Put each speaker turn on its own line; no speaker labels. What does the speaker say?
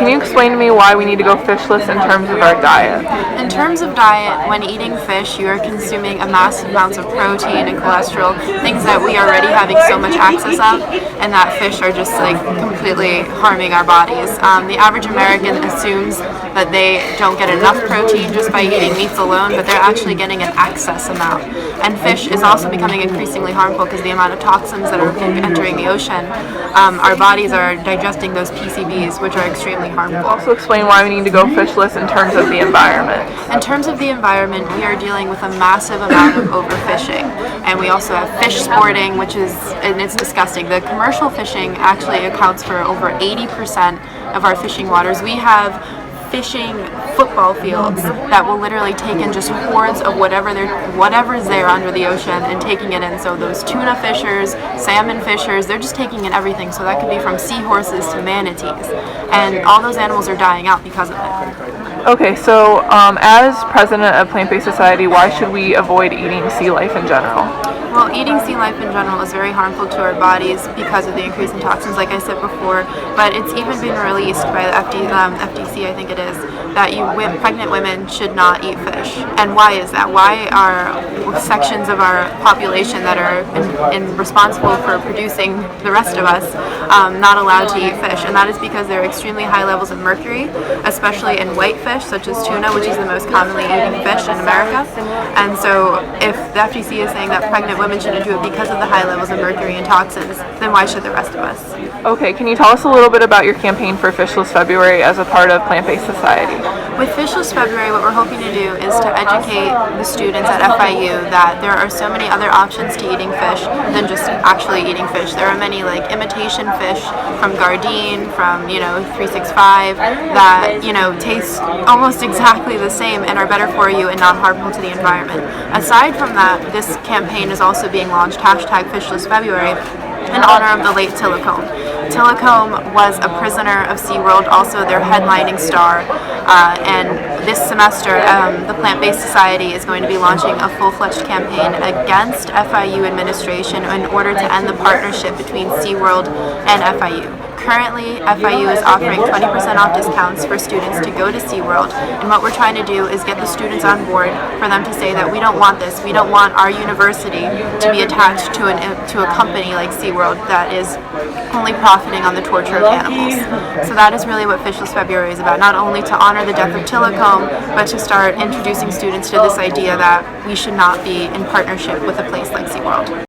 Can you explain to me why we need to go fishless in terms of our diet?
In terms of diet, when eating fish, you are consuming a massive amounts of protein and cholesterol, things that we are already having so much access of, and that fish are just like completely harming our bodies. The average American assumes that they don't get enough protein just by eating meats alone, but they're actually getting an excess amount. And fish is also becoming increasingly harmful because the amount of toxins that are entering the ocean. Our bodies are digesting those PCBs, which are extremely harmful.
Also explain why we need to go fishless in terms of the environment.
In terms of the environment, we are dealing with a massive amount of overfishing, and we also have fish sporting, and it's disgusting. The commercial fishing actually accounts for over 80% of our fishing waters. We have fishing football fields that will literally take in just hordes of whatever's there under the ocean and taking it in. So those tuna fishers, salmon fishers, they're just taking in everything. So that could be from seahorses to manatees, and all those animals are dying out because of it.
Okay, so as president of Plant-Based Society, why should we avoid eating sea life in general?
Well, eating sea life in general is very harmful to our bodies because of the increase in toxins, like I said before, but it's even been released by the FTC, I think it is, that pregnant women should not eat fish. And why is that? Why are sections of our population that are responsible for producing the rest of us not allowed to eat fish? And that is because there are extremely high levels of mercury, especially in white fish, such as tuna, which is the most commonly eaten fish in America. And so if the FTC is saying that pregnant women shouldn't do it because of the high levels of mercury and toxins, then why should the rest of us?
Okay, can you tell us a little bit about your campaign for Fishless February as a part of Plant-Based Society?
With Fishless February, what we're hoping to do is to educate the students at FIU that there are so many other options to eating fish than just actually eating fish. There are many like imitation fish from Gardein, from 365 that taste almost exactly the same and are better for you and not harmful to the environment. Aside from that, this campaign is also being launched, #FishlessFebruary, in honor of the late Tillacombe. Tillacombe was a prisoner of Seaward, also their headlining star, and this semester the Plant-Based Society is going to be launching a full-fledged campaign against FIU administration in order to end the partnership between Seaward and FIU. Currently, FIU is offering 20% off discounts for students to go to SeaWorld, and what we're trying to do is get the students on board for them to say that we don't want this, we don't want our university to be attached to a company like SeaWorld that is only profiting on the torture of animals. So that is really what Fishless February is about, not only to honor the death of Tillacombe, but to start introducing students to this idea that we should not be in partnership with a place like SeaWorld.